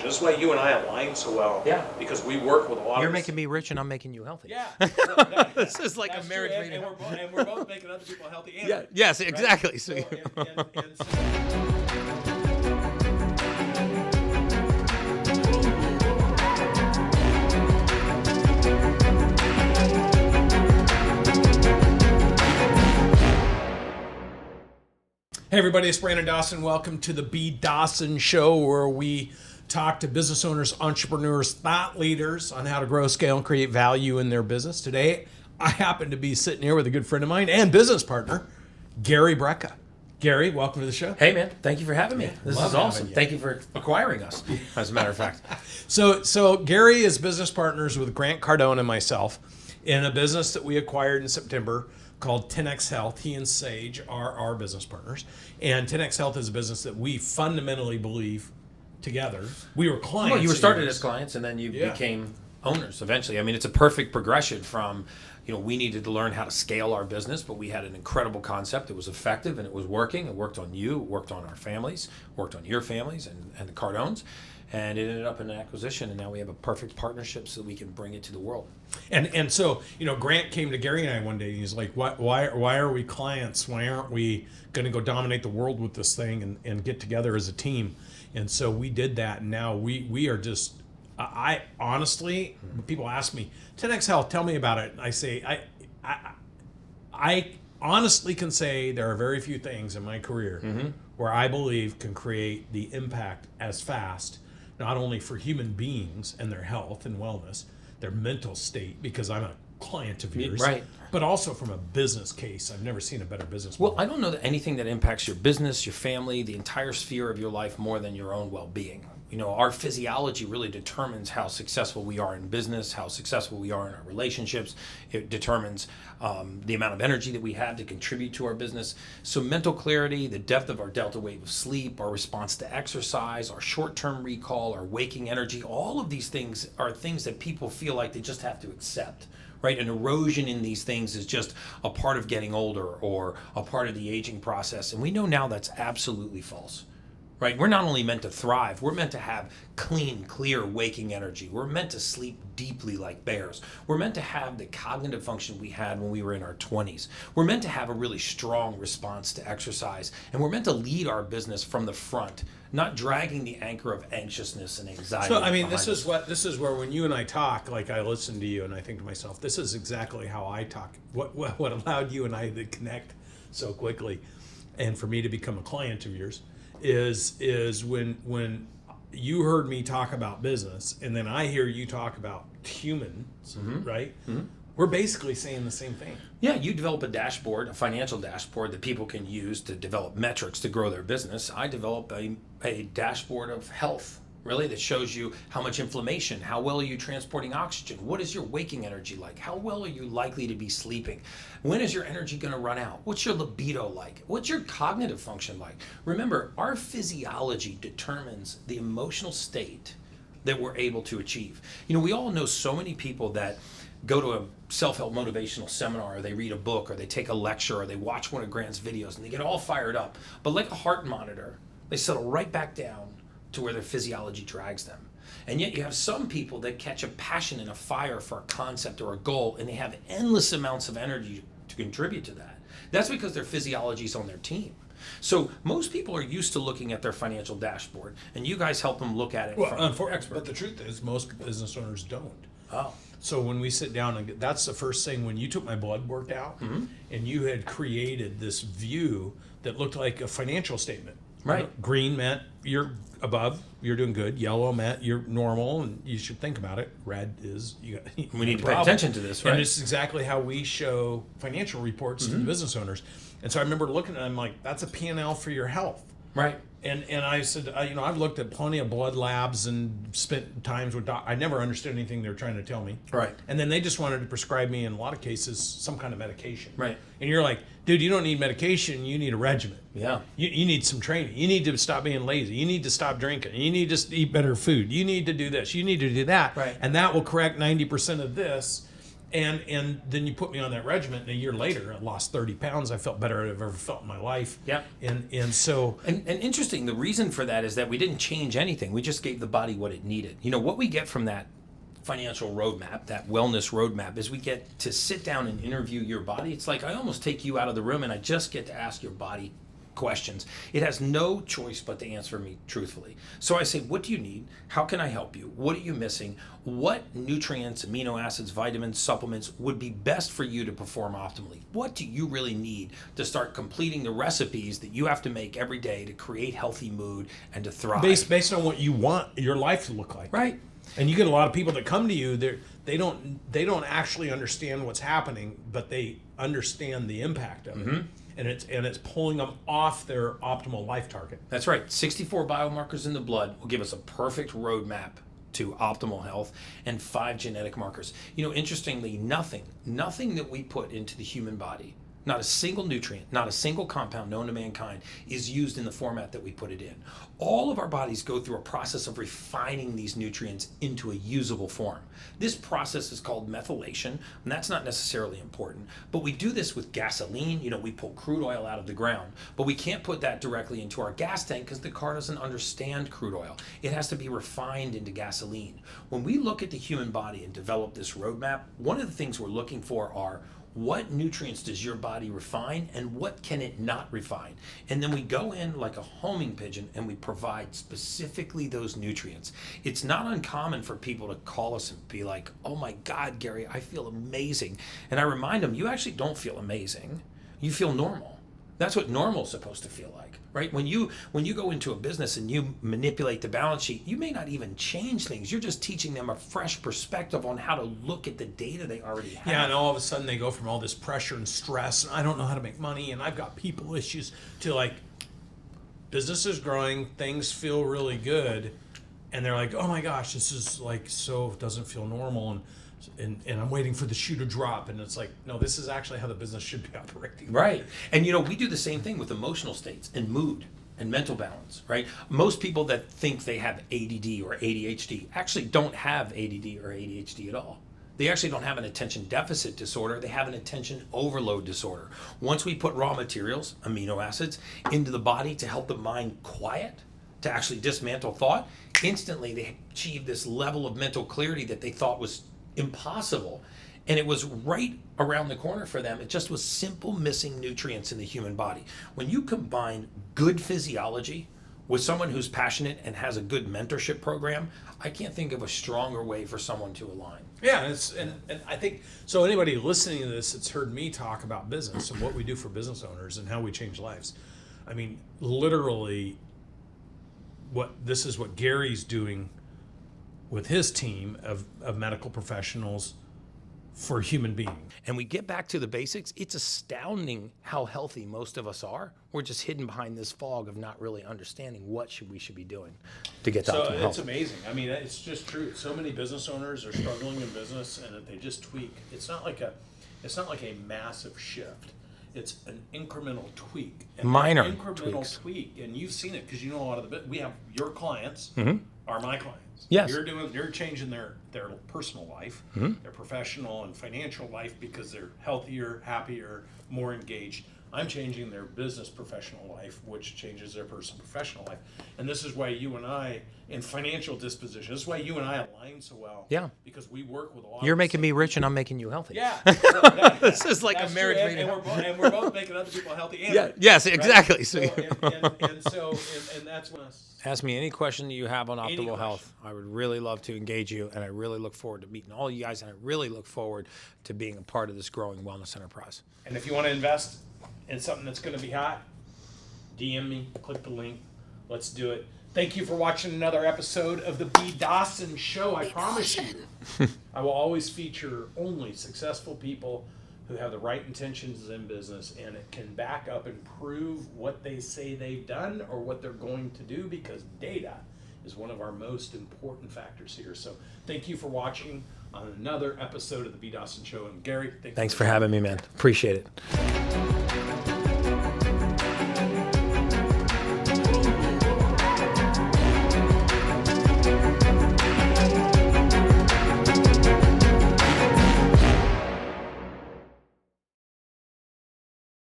This is why you and I align so well. Yeah. Because we work with a lot You're of... making me rich and I'm making you healthy. Yeah. This is like That's a marriage true. meeting. And we're both making other people healthy and rich, Yes, right? exactly. So, So, Hey everybody, it's Brandon Dawson. Welcome to the B. Dawson Show, where we talk to business owners, entrepreneurs, thought leaders on how to grow, scale, and create value in their business. Today, I happen to be sitting here with a good friend of mine and business partner, Gary Brecka. Gary, welcome to the show. hey man, thank you for having me. This love is awesome. having you. Thank you for acquiring us, as a matter of fact. So Gary is business partners with Grant Cardone and myself in a business that we acquired in September called 10X Health. He and Sage are our business partners. And 10X Health is a business that we fundamentally believe together. We were clients. Well, you were started yours. as clients and then you Yeah. became owners eventually. I mean, it's a perfect progression from, we needed to learn how to scale our business, but we had an incredible concept. It was effective and it was working. It worked on you, it worked on our families, worked on your families and the Cardones. And it ended up in an acquisition, and now we have a perfect partnership so that we can bring it to the world. And so, Grant came to Gary and I one day, and he's like, why are we clients? Why aren't we going to go dominate the world with this thing and get together as a team? And so we did that, and now we are just, I honestly, when people ask me, 10X Health, tell me about it. I say, I honestly can say there are very few things in my career where I believe can create the impact as fast, not only for human beings and their health and wellness, their mental state, because I'm a client of yours, Right. but also from a business case. I've never seen a better business Well, model. I don't know that anything that impacts your business, your family, the entire sphere of your life more than your own well-being. Our physiology really determines how successful we are in business, how successful we are in our relationships. It determines the amount of energy that we have to contribute to our business. So mental clarity, the depth of our delta wave of sleep, our response to exercise, our short-term recall, our waking energy, all of these things are things that people feel like they just have to accept. Right? An erosion in these things is just a part of getting older or a part of the aging process. And we know now that's absolutely false. Right? We're not only meant to thrive, we're meant to have clean, clear waking energy. We're meant to sleep deeply like bears. We're meant to have the cognitive function we had when we were in our 20s. We're meant to have a really strong response to exercise. And we're meant to lead our business from the front, not dragging the anchor of anxiousness and anxiety. So, I mean, behind us. this is where when you and I talk, like I listen to you and I think to myself, this is exactly how I talk. What allowed you and I to connect so quickly and for me to become a client of yours is when you heard me talk about business and then I hear you talk about humans, right? We're basically saying the same thing. Yeah, you develop a dashboard, a financial dashboard that people can use to develop metrics to grow their business. I develop a dashboard of health, really, that shows you how much inflammation, how well are you transporting oxygen, what is your waking energy like, how well are you likely to be sleeping, when is your energy going to run out, what's your libido like, what's your cognitive function like. Remember, our physiology determines the emotional state that we're able to achieve. We all know so many people that go to a self-help motivational seminar, or they read a book, or they take a lecture, or they watch one of Grant's videos, and they get all fired up. But like a heart monitor, they settle right back down to where their physiology drags them. And yet you have some people that catch a passion and a fire for a concept or a goal, and they have endless amounts of energy to contribute to that. That's because their physiology is on their team. So most people are used to looking at their financial dashboard, and you guys help them look at it from expert. But the truth is, most business owners don't. Oh. So when we sit down and that's the first thing, when you took my blood work out and you had created this view that looked like a financial statement. Right. Green meant you're above, you're doing good. Yellow meant you're normal and you should think about it. Red is we need to pay attention to this, right? And this is exactly how we show financial reports to the business owners. And so I remember looking at it, I'm like, that's a P&L for your health. Right. And I said, I've looked at plenty of blood labs and spent times with I never understood anything they were trying to tell me. Right. And then they just wanted to prescribe me, in a lot of cases, some kind of medication. Right. And you're like, dude, you don't need medication. You need a regimen. Yeah. You need some training. You need to stop being lazy. You need to stop drinking. You need to eat better food. You need to do this. You need to do that. Right. And that will correct 90% of this. And then you put me on that regimen, and a year later, I lost 30 pounds. I felt better than I've ever felt in my life. Yeah. And so... And interesting, the reason for that is that we didn't change anything. We just gave the body what it needed. You know, what we get from that financial roadmap, that wellness roadmap, is we get to sit down and interview your body. It's like I almost take you out of the room and I just get to ask your body questions. It has no choice but to answer me truthfully. So I say, what do you need? How can I help you? What are you missing? What nutrients, amino acids, vitamins, supplements would be best for you to perform optimally? What do you really need to start completing the recipes that you have to make every day to create healthy mood and to thrive? Based on what you want your life to look like. Right. And you get a lot of people that come to you, they don't actually understand what's happening, but they understand the impact of it. And it's pulling them off their optimal life target. That's right. 64 biomarkers in the blood will give us a perfect roadmap to optimal health, and 5 genetic markers. You know, interestingly, nothing that we put into the human body, not a single nutrient, not a single compound known to mankind, is used in the format that we put it in. All of our bodies go through a process of refining these nutrients into a usable form. This process is called methylation, and that's not necessarily important, but we do this with gasoline. You know, we pull crude oil out of the ground, but we can't put that directly into our gas tank because the car doesn't understand crude oil. It has to be refined into gasoline. When we look at the human body and develop this roadmap, one of the things we're looking for are what nutrients does your body refine and what can it not refine? And then we go in like a homing pigeon and we provide specifically those nutrients. It's not uncommon for people to call us and be like, oh my God, Gary, I feel amazing. And I remind them, you actually don't feel amazing. You feel normal. That's what normal is supposed to feel like, right? When you go into a business and you manipulate the balance sheet, you may not even change things. You're just teaching them a fresh perspective on how to look at the data they already have. Yeah, and all of a sudden they go from all this pressure and stress, and I don't know how to make money, and I've got people issues, to like, business is growing, things feel really good, and they're like, oh my gosh, this is like so doesn't feel normal, and I'm waiting for the shoe to drop, and it's like, no, this is actually how the business should be operating. Right. And you know, we do the same thing with emotional states and mood and mental balance, right? Most people that think they have ADD or ADHD actually don't have ADD or ADHD at all. They actually don't have an attention deficit disorder. They have an attention overload disorder. Once we put raw materials, amino acids, into the body to help the mind quiet, to actually dismantle thought, instantly they achieve this level of mental clarity that they thought was impossible. And it was right around the corner for them. It just was simple missing nutrients in the human body. When you combine good physiology with someone who's passionate and has a good mentorship program, I can't think of a stronger way for someone to align. Yeah, and I think, so anybody listening to this that's heard me talk about business and what we do for business owners and how we change lives, I mean, literally, this is what Gary's doing with his team of medical professionals for human beings. And we get back to the basics. It's astounding how healthy most of us are. We're just hidden behind this fog of not really understanding what we should be doing to get to optimal health. It's amazing. I mean, it's just true. So many business owners are struggling in business, and they just tweak. It's not like a massive shift. It's an incremental tweak. And Minor incremental tweaks. tweak, and you've seen it because you know a lot of the we have your clients are my clients. Yes. You're changing their personal life, their professional and financial life because they're healthier, happier, more engaged. I'm changing their business professional life, which changes their personal professional life. And this is why you and I, in financial disposition, this is why you and I align so well. Yeah. Because we work with a lot You're of making me rich and I'm making you healthy. Yeah. This is like That's a marriage true. made in and we're both making other people healthy. And Yeah. rich, Yes, right? exactly. So, and that's when Ask me any question that you have on Any optimal health. I would really love to engage you, and I really look forward to meeting all you guys, and I really look forward to being a part of this growing wellness enterprise. And if you want to invest in something that's going to be hot, DM me, click the link. Let's do it. Thank you for watching another episode of the B. Dawson Show. I promise you, I will always feature only successful people who have the right intentions in business, and it can back up and prove what they say they've done or what they're going to do, because data is one of our most important factors here. So thank you for watching on another episode of the B. Dawson Show. And Gary, Thanks for having me, man. Appreciate it.